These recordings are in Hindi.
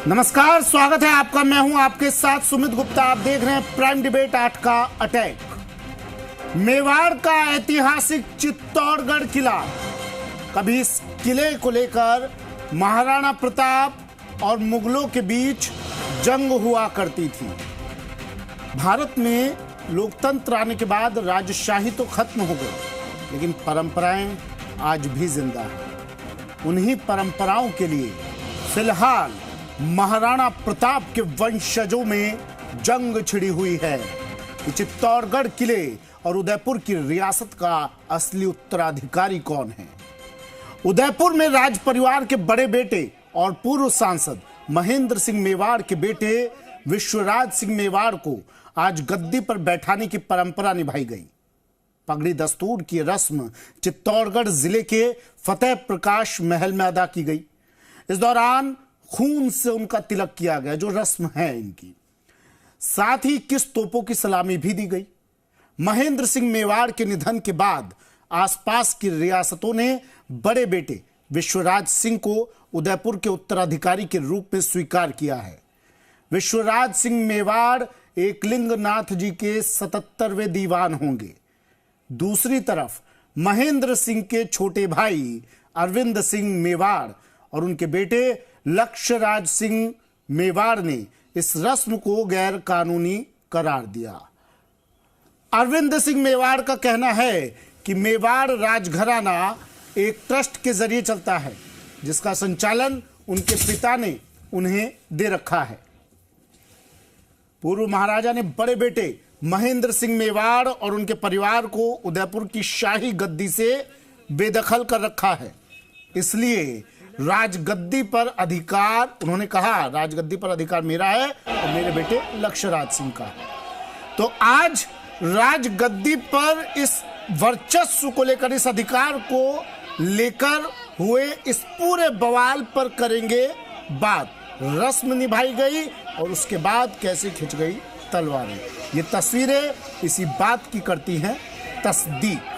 नमस्कार, स्वागत है आपका। मैं हूं आपके साथ सुमित गुप्ता। आप देख रहे हैं प्राइम डिबेट 8 का अटैक। मेवाड़ का ऐतिहासिक चित्तौड़गढ़ किला। कभी इस किले को लेकर महाराणा प्रताप और मुगलों के बीच जंग हुआ करती थी। भारत में लोकतंत्र आने के बाद राजशाही तो खत्म हो गई, लेकिन परंपराएं आज भी जिंदा हैं। उन्हीं परंपराओं के लिए फिलहाल महाराणा प्रताप के वंशजों में जंग छिड़ी हुई है कि चित्तौड़गढ़ किले और उदयपुर की रियासत का असली उत्तराधिकारी कौन है। उदयपुर में राज परिवार के बड़े बेटे और पूर्व सांसद महेंद्र सिंह मेवाड़ के बेटे विश्वराज सिंह मेवाड़ को आज गद्दी पर बैठाने की परंपरा निभाई गई। पगड़ी दस्तूर की रस्म चित्तौड़गढ़ जिले के फतेह प्रकाश महल में अदा की गई। इस दौरान खून से उनका तिलक किया गया, जो रस्म है इनकी। साथ ही किस तोपों की सलामी भी दी गई। महेंद्र सिंह मेवाड़ के निधन के बाद आसपास की रियासतों ने बड़े बेटे विश्वराज सिंह को उदयपुर के उत्तराधिकारी के रूप में स्वीकार किया है। विश्वराज सिंह मेवाड़ एकलिंगनाथ जी के 77वें दीवान होंगे। दूसरी तरफ महेंद्र सिंह के छोटे भाई अरविंद सिंह मेवाड़ और उनके बेटे लक्ष्यराज सिंह मेवाड़ ने इस रस्म को गैर कानूनी करार दिया। अरविंद सिंह मेवाड़ का कहना है कि मेवाड़ राजघराना एक ट्रस्ट के जरिए चलता है, जिसका संचालन उनके पिता ने उन्हें दे रखा है। पूर्व महाराजा ने बड़े बेटे महेंद्र सिंह मेवाड़ और उनके परिवार को उदयपुर की शाही गद्दी से बेदखल कर रखा है। इसलिए राजगद्दी पर अधिकार, उन्होंने कहा, राजगद्दी पर अधिकार मेरा है और मेरे बेटे लक्ष्यराज सिंह का है। तो आज राजगद्दी पर इस वर्चस्व को लेकर, इस अधिकार को लेकर हुए इस पूरे बवाल पर करेंगे बात। रस्म निभाई गई और उसके बाद कैसे खिंच गई तलवारें। ये तस्वीरें इसी बात की करती हैं तस्दीक।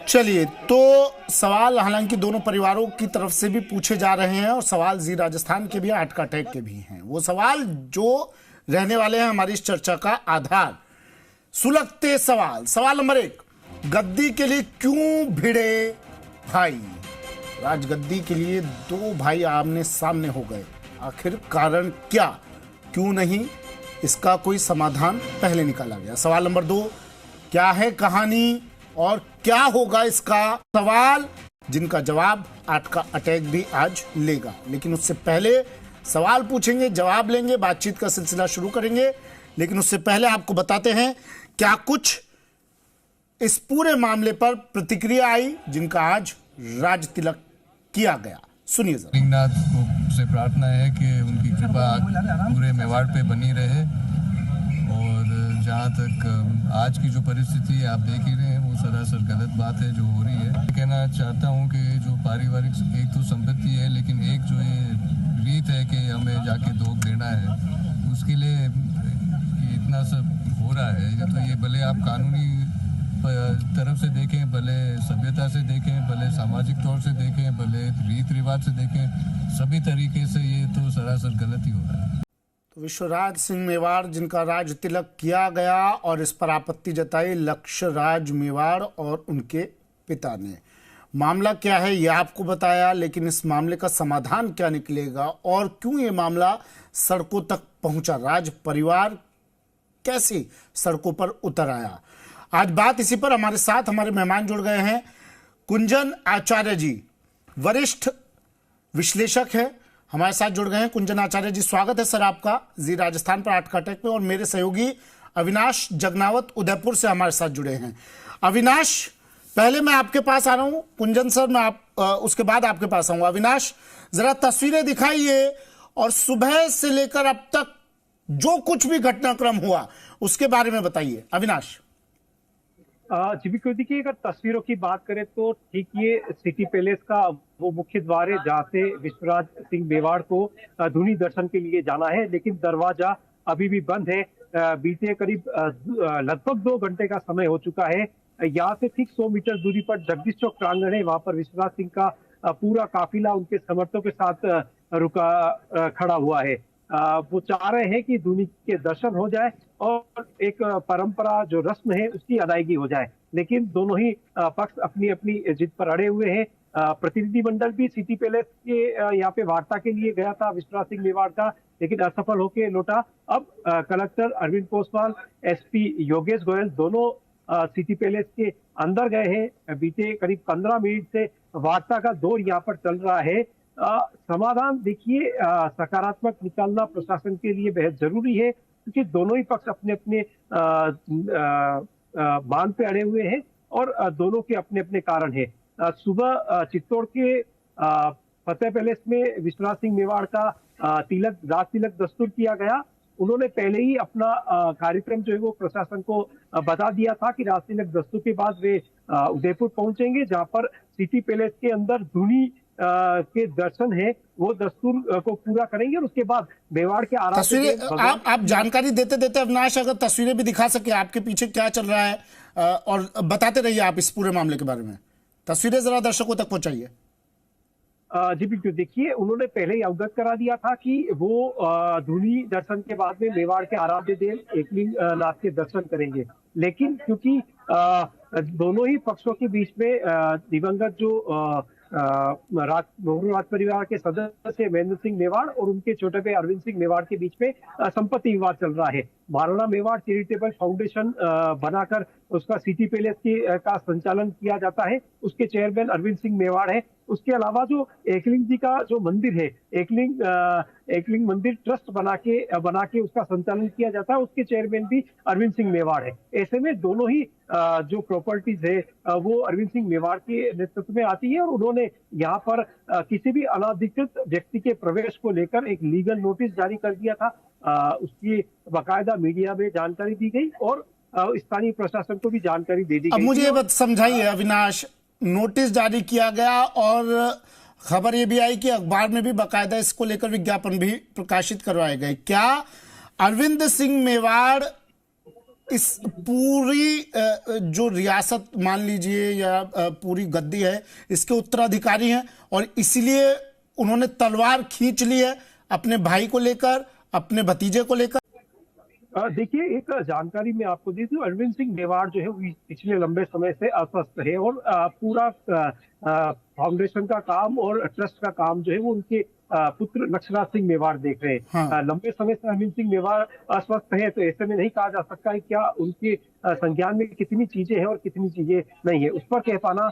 चलिए, तो सवाल हालांकि दोनों परिवारों की तरफ से भी पूछे जा रहे हैं और सवाल जी राजस्थान के भी, 8 का अटैक के भी हैं। वो सवाल जो रहने वाले हैं हमारी इस चर्चा का आधार। सुलगते सवाल। सवाल नंबर 1, गद्दी के लिए क्यों भिड़े भाई? राजगद्दी के लिए 2 भाई आमने सामने हो गए। आखिर कारण क्या, क्यों नहीं? इसका कोई समाधान पहले निकाला गया। सवाल नंबर 2, क्या है कहानी और क्या होगा इसका सवाल, जिनका जवाब 8 का अटैक भी आज लेगा। लेकिन उससे पहले सवाल पूछेंगे, जवाब लेंगे, बातचीत का सिलसिला शुरू करेंगे। लेकिन उससे पहले आपको बताते हैं क्या कुछ इस पूरे मामले पर प्रतिक्रिया आई, जिनका आज राज तिलक किया गया। सुनिए जरा। लिंगनाथ को से प्रार्थना है कि उनकी कृपा पूरे मेवाड़ पे बनी रहे। और जहाँ तक आज की जो परिस्थिति आप देख ही रहे हैं, वो सरासर गलत बात है जो हो रही है। कहना चाहता हूँ कि जो पारिवारिक एक तो संपत्ति है, लेकिन एक जो ये रीत है कि हमें जाके दोग देना है, उसके लिए ये इतना सब हो रहा है। तो ये भले आप कानूनी तरफ से देखें, भले सभ्यता से देखें, भले सामाजिक तौर से देखें, भले रीत रिवाज से देखें, सभी तरीके से ये तो सरासर गलत ही हो रहा है। विश्वराज सिंह मेवाड़, जिनका राज तिलक किया गया और इस पर आपत्ति जताई लक्ष्यराज मेवाड़ और उनके पिता ने। मामला क्या है ये आपको बताया, लेकिन इस मामले का समाधान क्या निकलेगा और क्यों ये मामला सड़कों तक पहुंचा, राज परिवार कैसे सड़कों पर उतर आया। आज बात इसी पर हमारे साथ हमारे मेहमान जुड़ गए हैं। कुंजन आचार्य जी वरिष्ठ विश्लेषक है, हमारे साथ जुड़ गए हैं। कुंजन आचार्य जी, स्वागत है सर आपका जी राजस्थान पर 8 का अटैक में। और मेरे सहयोगी अविनाश जगनावत उदयपुर से हमारे साथ जुड़े हैं। अविनाश, पहले मैं आपके पास आ रहा हूं। कुंजन सर, मैं उसके बाद आपके पास आऊंगा। अविनाश, जरा तस्वीरें दिखाइए और सुबह से लेकर अब तक जो कुछ भी घटनाक्रम हुआ उसके बारे में बताइए। अविनाश जी बिल्कुल, देखिए अगर तस्वीरों की बात करें तो ठीक ये सिटी पैलेस का वो मुख्य द्वार है जहाँ से विश्वराज सिंह मेवाड़ को धुनी दर्शन के लिए जाना है, लेकिन दरवाजा अभी भी बंद है। बीते करीब लगभग 2 घंटे का समय हो चुका है यहाँ से ठीक 100 मीटर दूरी पर जगदीश चौक प्रांगण है, वहां पर विश्वनाथ सिंह का पूरा काफिला उनके समर्थकों के साथ रुका खड़ा हुआ है। वो चाह रहे हैं कि धोनी के दर्शन हो जाए और एक परंपरा जो रस्म है उसकी अदायगी हो जाए, लेकिन दोनों ही पक्ष अपनी अपनी जिद पर अड़े हुए हैं। प्रतिनिधिमंडल भी सिटी पैलेस के यहाँ पे वार्ता के लिए गया था विश्वनाथ सिंह मेवाड़ का, लेकिन असफल होकर लौटा। अब कलेक्टर अरविंद पोसवाल, एसपी योगेश गोयल दोनों सिटी पैलेस के अंदर गए हैं। बीते करीब 15 मिनट से वार्ता का दौर यहाँ पर चल रहा है। समाधान देखिए सकारात्मक निकालना प्रशासन के लिए बेहद जरूरी है, क्योंकि दोनों ही पक्ष अपने अपने बांध पे अड़े हुए हैं और दोनों के अपने अपने कारण है। सुबह चित्तौड़ के फतेह पैलेस में विश्वनाथ सिंह मेवाड़ का राज तिलक दस्तूर किया गया। उन्होंने पहले ही अपना कार्यक्रम जो है वो प्रशासन को बता दिया था कि राज तिलक दस्तूर के बाद वे उदयपुर पहुंचेंगे, जहां पर सिटी पैलेस के अंदर धोनी के दर्शन है वो दस्तूर को पूरा करेंगे और उसके बाद मेवाड़ के तस्वीरें आप जानकारी देते देते अविनाश अगर तस्वीरें भी दिखा सके आपके पीछे क्या चल रहा है और बताते रहिए आप इस पूरे मामले के बारे में, तस्वीरें जरा दर्शकों तक पहुंचाइए। जी बिल्कुल, देखिए उन्होंने पहले ही अवगत करा दिया था कि वो धोनी दर्शन के बाद में मेवाड़ के आराध्य देव एकलिंग नाथ के दर्शन करेंगे, लेकिन क्योंकि दोनों ही पक्षों के बीच में दिवंगत जो राज परिवार के सदस्य महेंद्र सिंह मेवाड़ और उनके छोटे भाई अरविंद सिंह मेवाड़ के बीच में संपत्ति विवाद चल रहा है। महाराणा मेवाड़ चैरिटेबल फाउंडेशन बनाकर उसका सिटी पैलेस का संचालन किया जाता है, उसके चेयरमैन अरविंद सिंह मेवाड़ है। उसके अलावा जो एकलिंग जी का जो मंदिर है, एकलिंग मंदिर ट्रस्ट बना के उसका संचालन किया जाता है, उसके चेयरमैन भी अरविंद सिंह मेवाड़ है। ऐसे में दोनों ही जो प्रॉपर्टीज है वो अरविंद सिंह मेवाड़ के नेतृत्व में आती है और उन्होंने यहाँ पर किसी भी अनाधिकृत व्यक्ति के प्रवेश को लेकर एक लीगल नोटिस जारी कर दिया था। उसकी बाकायदा मीडिया में जानकारी दी गई और स्थानीय प्रशासन को भी जानकारी दे दी गई। अब मुझे ये बात समझाइए अविनाश, नोटिस जारी किया गया और खबर ये भी आई कि अखबार में भी बाकायदा इसको लेकर विज्ञापन भी प्रकाशित करवाए गए। क्या अरविंद सिंह मेवाड़ इस पूरी जो रियासत मान लीजिए या पूरी गद्दी है इसके उत्तराधिकारी हैं और इसीलिए उन्होंने तलवार खींच ली है अपने भाई को लेकर, अपने भतीजे को लेकर? देखिए एक जानकारी मैं आपको दे दूं, अरविंद सिंह मेवाड़ जो है वो पिछले लंबे समय से अस्वस्थ है और पूरा फाउंडेशन का काम और ट्रस्ट का काम जो है वो उनके पुत्र लक्ष्मण सिंह मेवाड़ देख रहे हैं। हाँ। लंबे समय से अरविंद सिंह मेवाड़ अस्वस्थ है, तो ऐसे में नहीं कहा जा सकता है क्या उनके संज्ञान में कितनी चीजें हैं और कितनी चीजें नहीं है। उस पर कह पाना,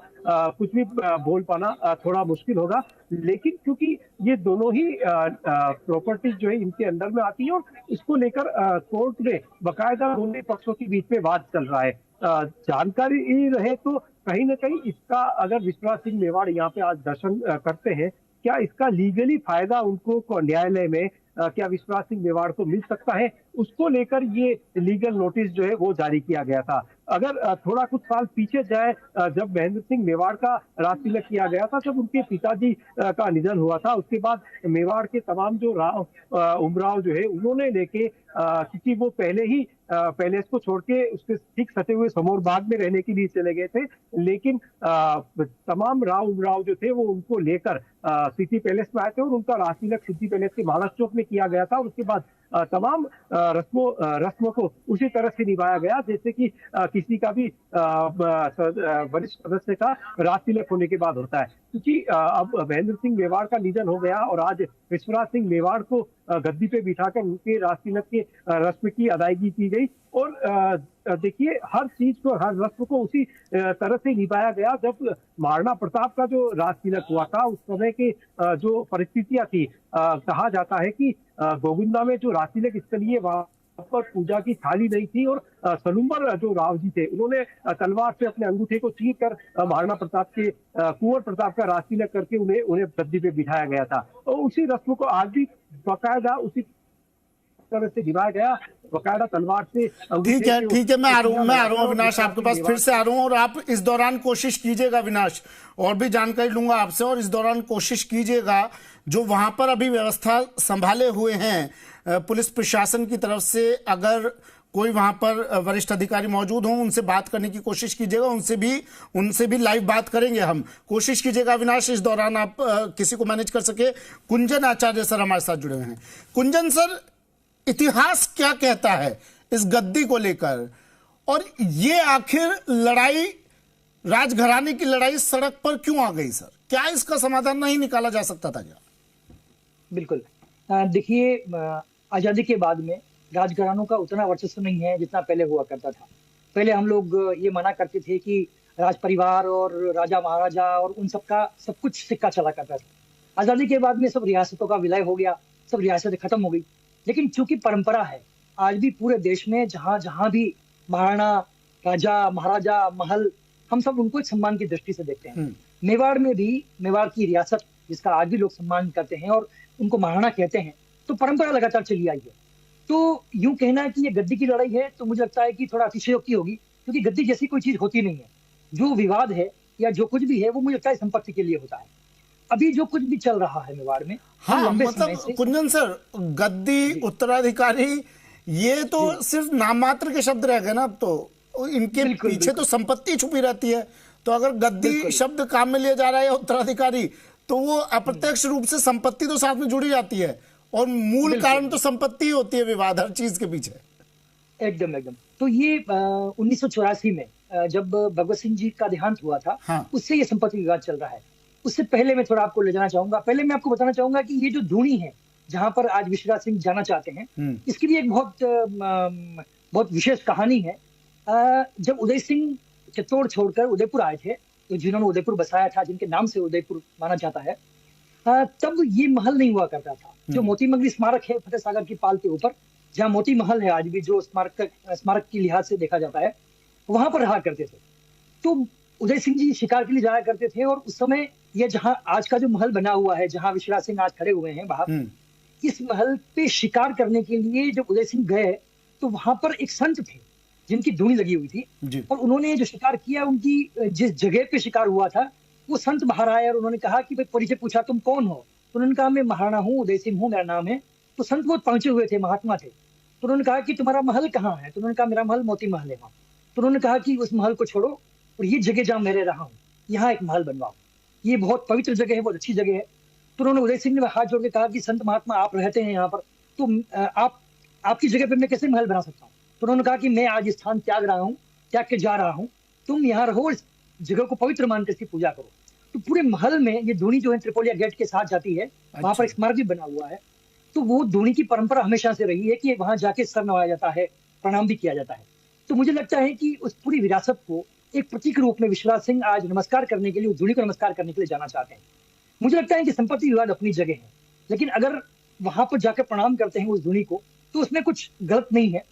कुछ भी बोल पाना थोड़ा मुश्किल होगा, लेकिन क्योंकि ये दोनों ही प्रॉपर्टीज जो है इनके अंडर में आती है और इसको लेकर कोर्ट में बाकायदा दोनों पक्षों के बीच में वाद चल रहा है। जानकारी रहे तो कहीं ना कहीं इसका अगर विश्वनाथ सिंह मेवाड़ यहाँ पे आज दर्शन करते हैं, क्या इसका लीगली फायदा उनको न्यायालय में क्या विश्वनाथ सिंह मेवाड़ को मिल सकता है, उसको लेकर ये लीगल नोटिस जो है वो जारी किया गया था। अगर थोड़ा कुछ साल पीछे जाए, जब महेंद्र सिंह मेवाड़ का राज तिलक किया गया था, जब उनके पिताजी का निधन हुआ था, उसके बाद मेवाड़ के तमाम जो उमराव जो है उन्होंने लेके क्योंकि वो पहले ही पैलेस को छोड़ के उसके ठीक सटे हुए समोर बाग में रहने के लिए चले गए थे, लेकिन तमाम उमराव जो थे वो उनको लेकर सिटी पैलेस में आए थे और उनका राज तिलक सिटी पैलेस के महाराज चौक में किया गया था। उसके बाद तमाम रस्मों को उसी तरह से निभाया गया जैसे कि किसी का भी वरिष्ठ सदस्य का राज तिलक होने के बाद होता है। क्योंकि अब महेंद्र सिंह मेवाड़ का निधन हो गया और आज विश्वनाथ सिंह मेवाड़ को गद्दी पे बिठाकर उनके राज तिलक के रस्म की अदायगी की गई और देखिए हर चीज को, हर रस्म को उसी तरह से निभाया गया। जब महाराणा प्रताप का जो राज तिलक हुआ था उस समय के जो परिस्थितियां थी, कहा जाता है कि गोविंदा में जो राज तिलक इसके लिए वहां पर पूजा की थाली नहीं थी और सलूम्बर जो राव जी थे उन्होंने तलवार से अपने अंगूठे को चीर कर महाराणा प्रताप के कुंवर प्रताप का राज तिलक करके उन्हें गद्दी पे बिठाया गया था। और उसी रस्म को आज भी बाकायदा उसी तरह से निभाया गया, बाकायदा तलवार से। ठीक है, मैं आ रहा हूँ अविनाश आपके पास, फिर से आ रहा हूँ और आप इस दौरान कोशिश कीजिएगा अविनाश, और भी जानकारी लूंगा आपसे, और इस दौरान कोशिश कीजिएगा जो वहां पर अभी व्यवस्था संभाले हुए हैं पुलिस प्रशासन की तरफ से, अगर कोई वहां पर वरिष्ठ अधिकारी मौजूद हों, उनसे बात करने की कोशिश कीजिएगा, उनसे भी लाइव बात करेंगे हम। कोशिश कीजिएगा अविनाश, इस दौरान आप किसी को मैनेज कर सके। कुंजन आचार्य सर हमारे साथ जुड़े हुए हैं। कुंजन सर, इतिहास क्या कहता है इस गद्दी को लेकर, और ये आखिर लड़ाई, राजघराने की लड़ाई सड़क पर क्यों आ गई सर? क्या इसका समाधान नहीं निकाला जा सकता था क्या? बिल्कुल, देखिए, आजादी के बाद में राजघरानों का उतना वर्चस्व नहीं है जितना पहले हुआ करता था। पहले हम लोग ये माना करते थे कि राज परिवार और राजा महाराजा और उन सबका सब कुछ सिक्का चला करता था। आजादी के बाद में सब रियासतों का विलय हो गया, सब रियासतें खत्म हो गई। लेकिन चूंकि परंपरा है, आज भी पूरे देश में जहां जहां भी महाराणा, राजा, महाराजा, महल, हम सब उनको एक सम्मान की दृष्टि से देखते हैं। मेवाड़ में भी, मेवाड़ की रियासत जिसका आज भी लोग सम्मान करते हैं और उनको महाराणा कहते हैं, तो परंपरा लगातार चली आई है। तो यूं कहना कि ये गद्दी की लड़ाई है तो मुझे लगता है कि थोड़ा अतिशयोक्ति होगी, क्योंकि गद्दी जैसी कोई चीज होती नहीं है। जो विवाद है या जो कुछ भी है वो मुझे लगता है संपत्ति के लिए होता है। अभी जो कुछ भी चल रहा है मेवाड़ में, हाँ, मतलब कुंजन सर, गद्दी, उत्तराधिकारी, ये तो सिर्फ नाम मात्र के शब्द रह गए ना। अब तो इनके पीछे तो संपत्ति छुपी रहती है। तो अगर गद्दी शब्द काम में लिया जा रहा है या उत्तराधिकारी, तो वो अप्रत्यक्ष रूप से संपत्ति तो साथ में जुड़ी जाती है, और मूल कारण तो संपत्ति होती है विवाद हर चीज के पीछे। एकदम एकदम। तो ये 1984 में जब भगवत सिंह जी का देहांत हुआ था, हाँ। उससे ये संपत्ति विवाद चल रहा है। उससे पहले मैं थोड़ा आपको ले जाना चाहूंगा। पहले मैं आपको बताना चाहूंगा कि ये जो धूनी है जहां पर आज विश्वराज सिंह जाना चाहते हैं, इसकी भी एक बहुत विशेष कहानी है। जब उदय सिंह चित्तौड़ छोड़कर उदयपुर आए थे, तो जिन्होंने उदयपुर बसाया था, जिनके नाम से उदयपुर माना जाता है, तब ये महल नहीं हुआ करता था। जो मोती मंगली स्मारक है फतेह सागर की पाल के ऊपर, जहाँ मोती महल है आज भी, जो स्मारक की लिहाज से देखा जाता है, वहां पर रहा करते थे। तो उदय सिंह जी शिकार के लिए जाया करते थे, और उस समय ये जहाँ आज का जो महल बना हुआ है, जहाँ विश्वराज सिंह आज खड़े हुए हैं बाहर, इस महल पे शिकार करने के लिए जब उदय सिंह गए, तो वहां पर एक संत थे जिनकी धूनी लगी हुई थी, और उन्होंने जो शिकार किया, उनकी जिस जगह पे शिकार हुआ था, वो संत बाहर आए और उन्होंने कहा कि भाई परिचय पूछा, तुम कौन हो? तो उन्होंने कहा मैं महाराणा हूँ, उदय सिंह हूँ, मेरा नाम है। तो संत बहुत पहुंचे हुए थे, महात्मा थे। तो उन्होंने कहा कि तुम्हारा महल कहाँ है? तो उन्होंने कहा मेरा महल मोती महल है। तो उन्होंने कहा कि उस महल को छोड़ो और ये जगह जहाँ मैं रह रहा हूँ, यहाँ एक महल बनवाओ, ये बहुत पवित्र जगह है, बहुत अच्छी जगह है। तो उन्होंने उदय सिंह ने हाथ जोड़ के कहा कि संत महात्मा, आप रहते हैं यहाँ पर, तो आपकी जगह पर मैं कैसे महल बना सकता हूँ? तो उन्होंने कहा कि मैं आज स्थान त्याग रहा हूँ, त्याग के जा रहा हूँ, तुम यहाँ रहो, इस जगह को पवित्र मानकर इसकी पूजा करो। तो पूरे महल में ये धूनी जो है त्रिपोलिया गेट के साथ जाती है, वहां पर एक स्मारक भी बना हुआ है। तो वो धूनी की परंपरा हमेशा से रही है कि वहां जाके सर नवाया जाता है, प्रणाम भी किया जाता है। तो मुझे लगता है कि उस पूरी विरासत को एक प्रतीक रूप में विश्वराज सिंह आज नमस्कार करने के लिए, उस धूनी को नमस्कार करने के लिए जाना चाहते हैं। मुझे लगता है कि संपत्ति विवाद अपनी जगह है, लेकिन अगर वहां पर जाकर प्रणाम करते हैं उस धूनी को, तो उसमें कुछ गलत नहीं है।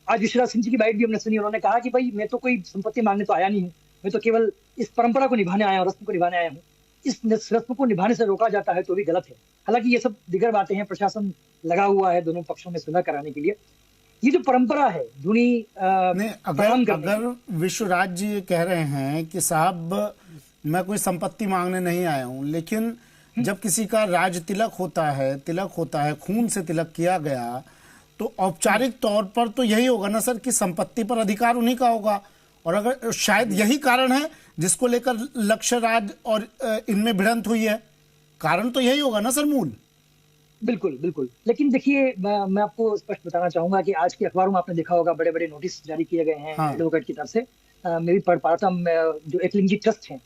आज विश्वराज सिंह जी की बाइट भी हमने सुनी, उन्होंने कहा कि भाई मैं तो कोई संपत्ति मांगने तो आया नहीं हूँ, मैं तो केवल इस परंपरा को निभाने आया हूँ, रस्म को निभाने आया हूँ। इस रस्म को निभाने से रोका जाता है तो भी गलत है। हालांकि ये सब दिगर बातें हैं, प्रशासन लगा हुआ है दोनों पक्षों में सुलह कराने के लिए। ये जो परंपरा है धूनी, अगर विश्वराज जी ये कह रहे हैं कि साहब मैं कोई संपत्ति मांगने नहीं आया हूं, लेकिन जब किसी का राज तिलक होता है, खून से तिलक किया गया, तो औपचारिक तौर पर तो यही होगा ना सर कि संपत्ति पर अधिकार उन्हीं का होगा। और अगर शायद यही कारण है जिसको लेकर लक्ष्य राज और इनमें भिड़ंत हुई है, कारण तो यही होगा ना सर मूल। बिल्कुल बिल्कुल। लेकिन देखिए, मैं आपको स्पष्ट बताना चाहूंगा कि आज के अखबारों में आपने देखा होगा बड़े बड़े नोटिस जारी किए गए हैं एडवोकेट की तरफ से। मैं भी पढ़ पा रहा था, जो एकलिंग जी ट्रस्ट हैं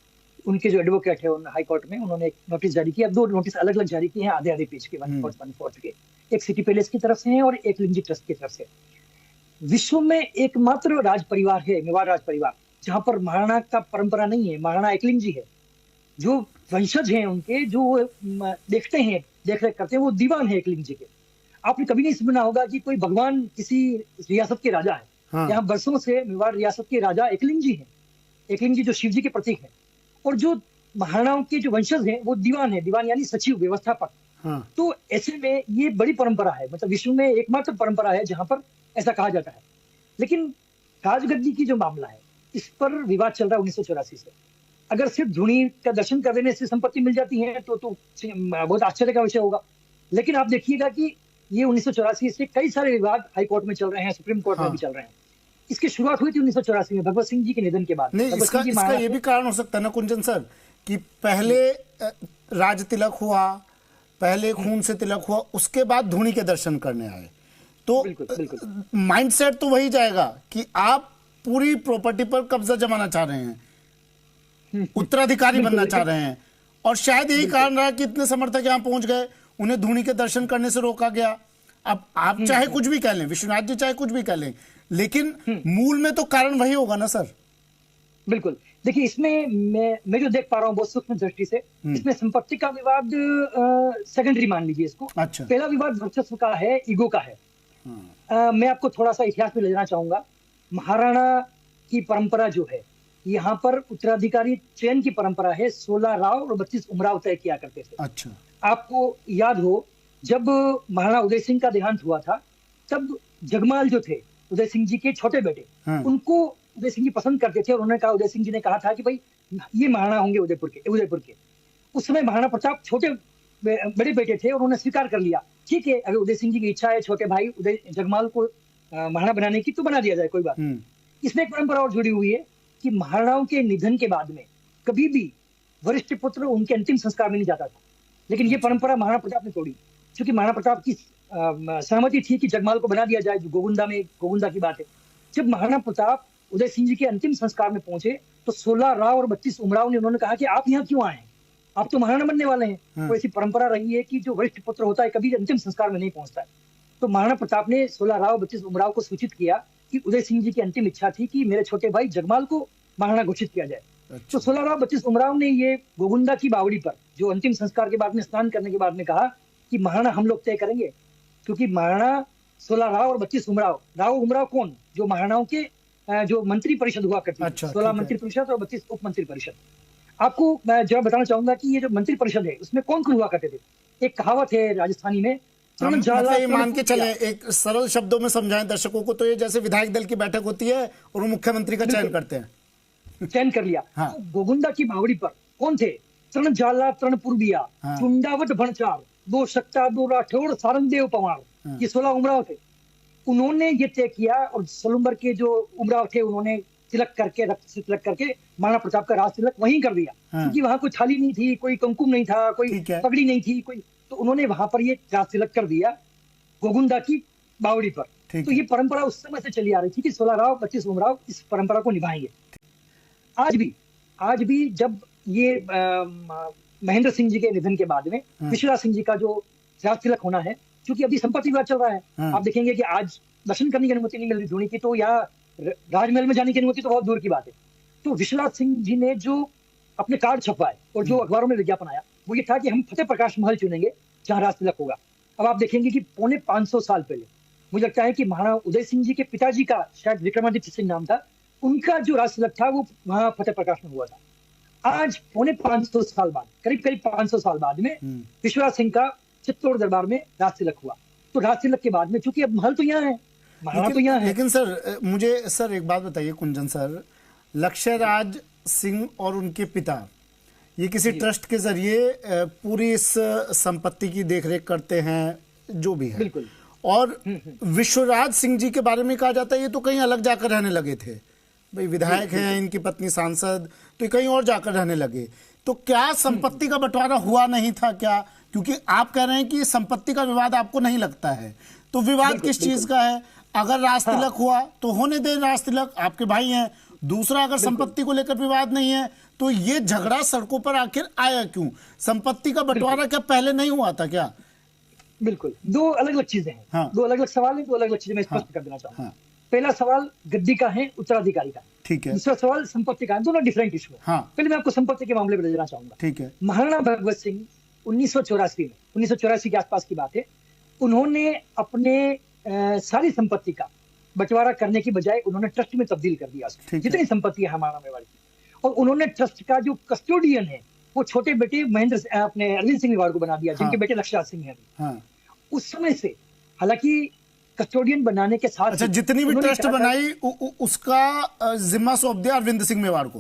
उनके जो एडवोकेट है हाई कोर्ट में, उन्होंने एक नोटिस जारी किया, 2 नोटिस अलग अलग जारी किए हैं, आधे आधे पेज के, 1/4 के। एक सिटी पैलेस की तरफ से है और एक लिंजी ट्रस्ट की तरफ से। विश्व में एकमात्र राज परिवार है मेवाड़ राज परिवार, जहां पर महाराणा का परंपरा नहीं है। महाराणा एकलिंग जी है, जो वंशज हैं उनके, जो देखते हैं, देख रेख करते हैं, वो दीवान है एकलिंग जी के। आपने कभी नहीं सुना होगा कि कोई भगवान किसी रियासत के राजा है। यहाँ बरसों से मेवाड़ रियासत के राजा एकलिंग जी हैं। एकलिंग जी जो शिव जी के प्रतीक है, और जो महाराणाओं के जो वंशज हैं वो दीवान है, दीवान यानी सचिव, व्यवस्थापक। तो ऐसे में ये बड़ी परंपरा है, मतलब विश्व में एकमात्र परंपरा है जहां पर ऐसा कहा जाता है। लेकिन राजगद्दी की जो मामला है, इस पर विवाद चल रहा है 1984 से। अगर सिर्फ धूनी का दर्शन कर देने से संपत्ति मिल जाती है तो बहुत आश्चर्य का विषय होगा। लेकिन आप देखिएगा कि ये 1984 से कई सारे विवाद हाई कोर्ट में चल रहे हैं, सुप्रीम कोर्ट में भी चल रहे हैं। इसकी शुरुआत हुई थी 1984 में भगवत सिंह जी के निधन के बाद। नहीं, इसका ये भी कारण हो सकता है ना कुंजन सर, कि पहले राज तिलक हुआ, पहले खून से तिलक हुआ, उसके बाद धूनी के दर्शन करने आए, तो माइंडसेट तो वही जाएगा कि आप पूरी प्रॉपर्टी पर कब्जा जमाना चाह रहे हैं, उत्तराधिकारी बनना चाह रहे हैं, और शायद यही कारण रहा कि इतने समर्थक यहां पहुंच गए, उन्हें धूनी के दर्शन करने से रोका गया। अब आप चाहे कुछ भी कह लें, विश्वनाथ जी चाहे कुछ भी कह लें, लेकिन मूल में तो कारण वही होगा ना सर। बिल्कुल, देखिए इसमें मैं जो देख पा रहा हूँ बहुत सूक्ष्म दृष्टि से, इसमें संपत्ति का विवाद सेकेंडरी मान लीजिए इसको। अच्छा। पहला विवाद वर्चस्व का है, ईगो का है। मैं आपको थोड़ा सा इतिहास में ले जाना चाहूंगा। महाराणा की परंपरा जो है, यहाँ पर उत्तराधिकारी चयन की परंपरा है, 16 राव और 32 उमराव तय किया करते थे। अच्छा। आपको याद हो जब महाराणा उदय सिंह का देहांत हुआ था, तब जगमाल जो थे उदय सिंह जी के छोटे बेटे, उनको उदय सिंह जी पसंद करते थे, और उन्होंने कहा, उदय सिंह जी ने कहा था कि भाई ये महाराणा होंगे उदयपुर के। उस समय महाराणा प्रताप छोटे बड़े बेटे थे और उन्होंने स्वीकार कर लिया, ठीक है अगर उदय सिंह जी की इच्छा है छोटे भाई उदय जगमाल को महाराणा बनाने की, तो बना दिया जाए, कोई बात नहीं। इसमें एक परंपरा और जुड़ी हुई है कि महाराणाओं के निधन के बाद में कभी भी वरिष्ठ पुत्र उनके अंतिम संस्कार में नहीं जाता था, लेकिन ये परंपरा महाराणा प्रताप ने तोड़ी, क्योंकि महाराणा प्रताप की सहमति थी कि जगमाल को बना दिया जाए, जो गोगुंदा की बात है। जब महाराणा प्रताप उदय सिंह जी के अंतिम संस्कार में पहुंचे तो 16 राव और 32 उमराव ने उन्होंने कहा कि आप यहाँ क्यों आए हैं, आप तो महाराणा बनने वाले हैं। तो ऐसी परंपरा रही है कि जो वरिष्ठ पुत्र होता है कभी अंतिम संस्कार में नहीं पहुंचता है। तो महाराणा प्रताप ने 16 राव 32 उमराव को सूचित किया कि उदय सिंह जी की अंतिम इच्छा थी कि मेरे छोटे भाई जगमाल को महाराणा घोषित किया जाए। तो 16 राव 32 उमराव ने ये गोगुंदा की बावड़ी पर, जो अंतिम संस्कार के बाद में स्नान करने के बाद में कहा कि महाराणा हम लोग तय करेंगे, क्योंकि महाराणा 16 राव और 32 उमराव, राव उमराव कौन, जो महाराणाओं के जो मंत्री परिषद हुआ करती थी, 16 मंत्री परिषद और 32 उप मंत्री परिषद। आपको मैं जरा बताना चाहूंगा कि ये जो मंत्री परिषद है उसमें कौन कौन हुआ करते थे। एक कहावत है राजस्थानी में, मतलब मान के चले, एक सरल शब्दों में समझाएं दर्शकों को, तो ये जैसे विधायक दल की बैठक होती है और वो मुख्यमंत्री का चयन करते हैं। चयन कर लिया। हाँ। तो गोगुंदा की बावड़ी पर कौन थे, तरण झाला तरण पूर्बिया, चुंडावट भणचार, दो शक्ता दो राठौड़ सारंगदेव पवार, ये 16 उमराव थे। उन्होंने ये तय किया, और सलूम्बर के जो उमराव थे उन्होंने तिलक करके, रक्त से तिलक करके महाराणा प्रताप का राज तिलक वहीं कर दिया, क्योंकि वहां कोई थाली नहीं थी, कोई कुमकुम नहीं था, कोई पगड़ी नहीं थी, कोई, तो उन्होंने वहां पर ये राज तिलक कर दिया गोगुंदा की बावड़ी पर। तो ये परंपरा उस समय से चली आ रही थी कि 16 राव 32 उमराव इस परंपरा को निभाएंगे। आज भी जब ये महेंद्र सिंह जी के निधन के बाद में विश्वनाथ सिंह जी का जो राज तिलक होना है, क्योंकि अभी संपत्ति विवाद चल रहा है, आप देखेंगे कि आज दर्शन करने की अनुमति नहीं मिल रही धूनी की, तो यहाँ राजमहल में जाने की अनुमति तो बहुत दूर की बात है। तो विश्वनाथ सिंह जी ने जो अपने कार्ड छपवाए और जो अखबारों में विज्ञापन आया, वो ये था कि हम फतेह प्रकाश महल चुनेंगे जहाँ राज तिलक होगा। अब आप देखेंगे कि पौने 500 साल पहले, मुझे लगता है कि महाराणा उदय सिंह जी के पिताजी का शायद विक्रमादित्य सिंह नाम था, उनका जो राज तिलक था वो वहां फतेह प्रकाश में हुआ था। आज पौने 500 साल बाद, करीब 500 साल बाद में विश्वनाथ सिंह का चित्तौड़ दरबार में राज तिलक हुआ। तो राज तिलक के बाद में, चूंकि अब महल तो यहाँ है, महाराणा तो यहाँ है। लेकिन सर मुझे सर एक बात बताइए कुंजन सर, लक्ष्यराज सिंह और उनके पिता ये किसी ट्रस्ट के जरिए पूरी इस संपत्ति की देखरेख करते हैं, जो भी है। बिल्कुल। और विश्वराज सिंह जी के बारे में कहा जाता है ये तो कहीं अलग जाकर रहने लगे थे, भाई विधायक हैं, इनकी पत्नी सांसद, तो कहीं और जाकर रहने लगे। तो क्या संपत्ति का बंटवारा हुआ नहीं था क्या? क्योंकि आप कह रहे हैं कि संपत्ति का विवाद आपको नहीं लगता है, तो विवाद किस चीज का है? अगर राज तिलक हुआ तो होने दें राज तिलक, आपके भाई हैं। दूसरा, अगर संपत्ति को लेकर विवाद नहीं है तो ये झगड़ा सड़कों पर आखिर आया क्यों? संपत्ति का बंटवारा क्या पहले नहीं हुआ था क्या? बिल्कुल, दो अलग अलग चीजें हैं। हाँ। दो अलग अलग सवाल हैं, दो अलग अलग चीजें मैं स्पष्ट कर देना चाहूंगा। हाँ। पहला सवाल गद्दी का है, उत्तराधिकारी का, ठीक है। दूसरा सवाल संपत्ति का है, दोनों डिफरेंट इशू है। हाँ। पहले मैं आपको संपत्ति के मामले में ले जाना चाहूंगा, ठीक है। महाराणा भगवत सिंह 1984 के आसपास की बात है, उन्होंने अपने सारी संपत्ति का बंटवारा करने की बजाय उन्होंने ट्रस्ट में तब्दील कर दिया, जितनी संपत्ति है महाराणा मेवाड़ की। और उन्होंने ट्रस्ट का जो कस्टोडियन है वो छोटे बेटे अपने अरविंद सिंह मेवाड़ को बना दिया, जिनके बेटे लक्ष्यराज सिंह हैं। उस समय से हालांकि कस्टोडियन बनाने के साथ, अच्छा, जितनी भी ट्रस्ट बनाई उसका जिम्मा सौंप दिया अरविंद सिंह मेवाड़ को।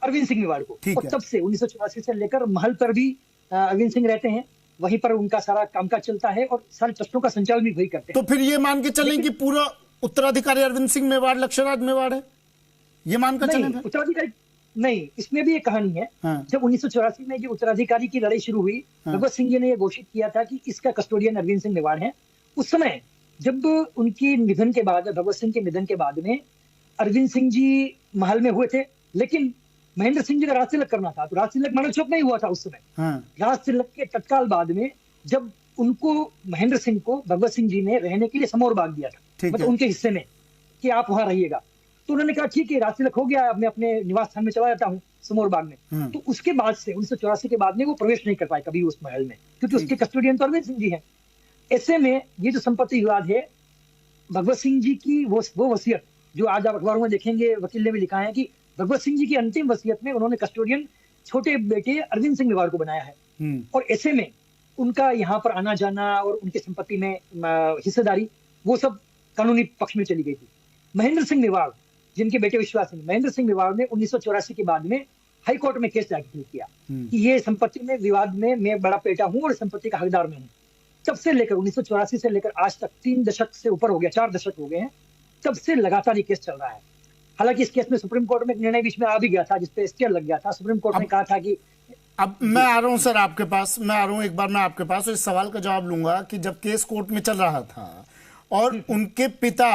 और तब से 1984 से लेकर महल पर भी अरविंद सिंह रहते हैं, वहीं पर उनका सारा कामकाज चलता है और सारे ट्रस्टों का संचालन भी वही करते हैं। तो फिर ये मान के चलें कि पूरा उत्तराधिकारी अरविंद सिंह मेवाड़ लक्ष्यराज मेवाड़ है, ये मानकर चलें? उत्तराधिकारी नहीं, इसमें भी एक कहानी है। हाँ। जब 1984 में जो उत्तराधिकारी की लड़ाई शुरू हुई, हाँ। भगवत सिंह जी ने यह घोषित किया था कि इसका कस्टोडियन अरविंद सिंह मेवाड़ है। उस समय जब उनके निधन के बाद, भगवत सिंह के निधन के बाद में अरविंद सिंह जी महल में हुए थे, लेकिन महेंद्र सिंह जी का राज तिलक करना था, तो राज तिलक मानव चौक में ही हुआ था उस समय। हाँ। राज तिलक के तत्काल बाद में जब उनको, महेंद्र सिंह को भगवत सिंह जी ने रहने के लिए समौर बाग दिया था, मतलब उनके हिस्से में, कि आप वहां रहिएगा। तो उन्होंने कहा ठीक है, राज तिलक हो गया, अब मैं अपने निवास स्थान में चला जाता हूँ समौर बाग में। तो उसके बाद से 1984 के बाद में वो प्रवेश नहीं कर पाए कभी उस महल में, क्योंकि उसके कस्टोडियन तो अरविंद सिंह जी हैं। ऐसे में ये जो संपत्ति विवाद है, भगवत सिंह जी की वो वसीयत जो आज आप अखबारों में देखेंगे, वकील ने भी लिखा है कि भगवत सिंह जी की अंतिम वसीयत में उन्होंने कस्टोडियन छोटे बेटे अरविंद सिंह मेवाड़ को बनाया है। और ऐसे में उनका यहाँ पर आना जाना और उनकी संपत्ति में हिस्सेदारी, वो सब कानूनी पक्ष में चली गई थी। महेंद्र सिंह मेवाड़, जिनके बेटे विश्वास सिंह, महेंद्र सिंह मेवाड़ ने 1984 के बाद में हाई कोर्ट में केस दाखिल किया कि ये संपत्ति में विवाद में मैं बड़ा बेटा हूं और संपत्ति का हकदार मैं हूं। तब से लेकर 1984 से लेकर आज तक 3 दशक से ऊपर हो गया, 4 दशक हो गए हैं, तब से लगातार ये केस चल रहा है। हालांकि इस केस में सुप्रीम कोर्ट में एक निर्णय बीच में आ भी गया था, जिसपे स्टे लग गया था। सुप्रीम कोर्ट ने कहा था कि अब मैं आ रहा हूं सर आपके पास, मैं आ रहा हूं, एक बार मैं आपके पास इस सवाल का जवाब लूंगा कि जब केस कोर्ट में चल रहा था और उनके पिता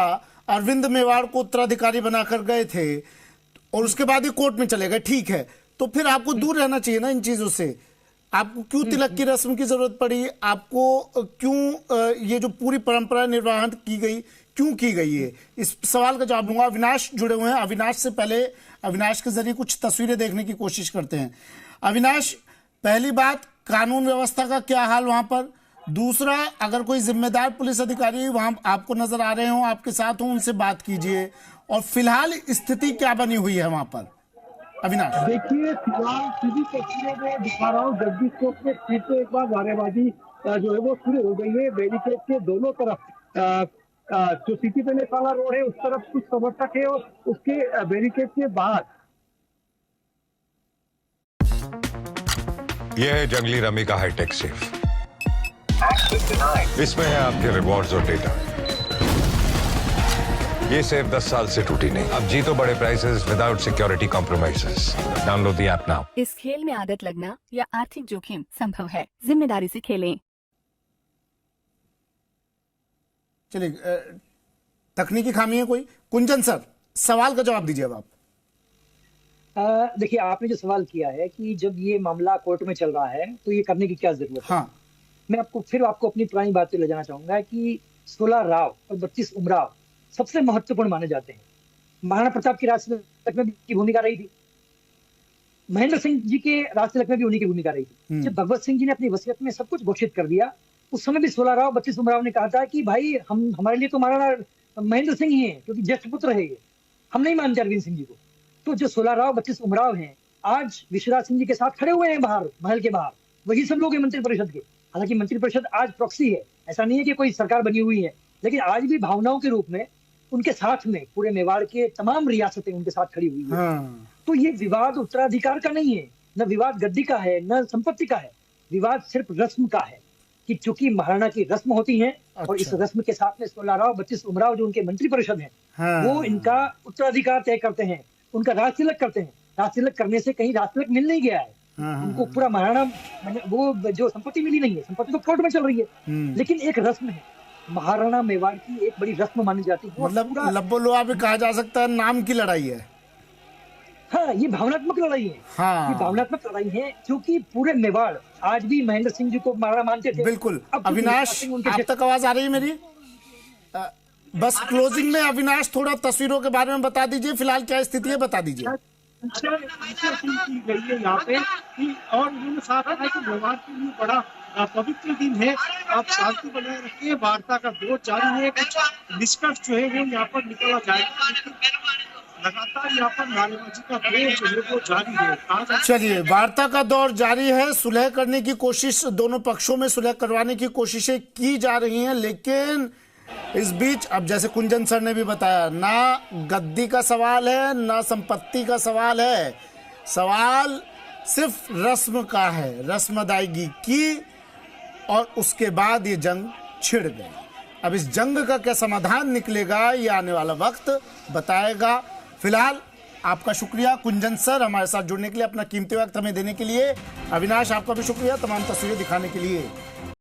अरविंद मेवाड़ को उत्तराधिकारी बनाकर गए थे और उसके बाद ही कोर्ट में चले गए, ठीक है, तो फिर आपको दूर रहना चाहिए ना इन चीजों से। आपको क्यों तिलक की रस्म की जरूरत पड़ी? आपको क्यों ये जो पूरी परंपरा निर्वाहन की गई, क्यों की गई है? इस सवाल का जवाब दूंगा। अविनाश जुड़े हुए हैं, अविनाश से पहले अविनाश के जरिए कुछ तस्वीरें देखने की कोशिश करते हैं। अविनाश, पहली बात, कानून व्यवस्था का क्या हाल वहां पर? दूसरा, अगर कोई जिम्मेदार पुलिस अधिकारी वहां आपको नजर आ रहे हो, आपके साथ हो, उनसे बात कीजिए। और फिलहाल स्थिति क्या बनी हुई है वहां पर अविनाश? देखिए, फिलहाल सीधी तस्वीरें में दिखा रहा हूँ, जगदीश चौक में फिर से एक बार नारेबाजी जो है वो शुरू हो गई है। बैरिकेड के दोनों तरफ जो सिटी पैलेस वाला रोड है उस तरफ कुछ समर्थक है और उसके बैरिकेड के बाहर। यह है जंगली रमी का हाईटेक सेफ। इसमें है आपके रिवॉर्ड्स और डेटा। ये सेफ 10 साल से टूटी नहीं। अब जीतो बड़े prices without security compromises. Download the app now. इस खेल में आदत लगना या आर्थिक जोखिम संभव है, जिम्मेदारी से खेलें। चलिए, तकनीकी खामी है कोई? कुंजन सर, सवाल का जवाब दीजिए अब आप। देखिए, आपने जो सवाल किया है कि जब ये मामला कोर्ट में चल रहा है तो ये करने की क्या जरूरत है। हाँ। मैं आपको अपनी पुरानी बात पे ले जाना चाहूंगा कि 16 राव और 32 उमराव सबसे महत्वपूर्ण माने जाते हैं। महाराणा प्रताप की राज तिलक में भी भूमिका रही थी, महेंद्र सिंह जी के राज तिलक में भी उन्हीं की भूमिका रही थी। जब भगवत सिंह जी ने अपनी वसीयत में सब कुछ घोषित कर दिया, उस समय भी 16 राव 32 उमराव ने कहा था कि भाई हमारे लिए तो महाराणा महेंद्र सिंह ही है, क्योंकि ज्येष्ठ पुत्र है ये, हम नहीं मानते अरविंद सिंह जी को। तो जो 16 राव 32 उमराव हैं, आज विश्वराज सिंह जी के साथ खड़े हुए हैं बाहर, महल के बाहर, वही सब लोग हैं मंत्रिपरिषद के। हालांकि मंत्रिपरिषद आज प्रॉक्सी है, ऐसा नहीं है कि कोई सरकार बनी हुई है, लेकिन आज भी भावनाओं के रूप में उनके साथ में पूरे मेवाड़ के तमाम रियासतें उनके साथ खड़ी हुई है। हाँ। तो ये विवाद उत्तराधिकार का नहीं है, न विवाद गद्दी का है, न संपत्ति का है। विवाद सिर्फ रस्म का है कि चूंकि महाराणा की रस्म होती है और इस रस्म के साथ में 16 राव 32 उमराव जो उनके मंत्रिपरिषद हैं, हाँ। वो इनका उत्तराधिकार तय करते हैं, उनका राज तिलक करते हैं। राज तिलक करने से कहीं राज तिलक मिल नहीं गया है, उनको पूरा महाराणा वो जो संपत्ति मिली नहीं है, संपत्ति तो कोर्ट में चल रही है, लेकिन एक रस्म है, महाराणा मेवाड़ की एक बड़ी रस्म मानी जाती है। मतलब लब्बो लोहा भी कहा जा सकता है, नाम की लड़ाई है। हाँ, ये भावनात्मक लड़ाई है। हाँ। ये भावनात्मक लड़ाई है, क्योंकि पूरे मेवाड़ आज भी महेंद्र सिंह जी को महाराणा मानते थे। बिल्कुल। अविनाश, आप तक आवाज आ रही है मेरी? बस क्लोजिंग में अविनाश थोड़ा तस्वीरों के बारे में बता दीजिए, फिलहाल क्या स्थिति है बता दीजिए। की गई है यहाँ पे और उन्होंने साथ कहा कि मेवाड़ के लिए बड़ा पवित्र दिन है, आप शांति बनाए रखिए, वार्ता का दौर जारी है, कुछ निष्कर्ष जो है वो यहाँ पर निकला जाएगा। लगातार यहाँ पर नारेबाजी का दौर जो है वो जारी है। चलिए, वार्ता का दौर जारी है, सुलह करने की कोशिश, दोनों पक्षों में सुलह करवाने की कोशिशें की जा रही हैं, लेकिन इस बीच अब जैसे कुंजन सर ने भी बताया, ना गद्दी का सवाल है, ना संपत्ति का सवाल है, सवाल सिर्फ रस्म का है, रस्म अदायगी की। और उसके बाद ये जंग छिड़ गई। अब इस जंग का क्या समाधान निकलेगा ये आने वाला वक्त बताएगा। फिलहाल आपका शुक्रिया कुंजन सर, हमारे साथ जुड़ने के लिए, अपना कीमती वक्त हमें देने के लिए। अविनाश, आपका भी शुक्रिया तमाम तस्वीरें दिखाने के लिए।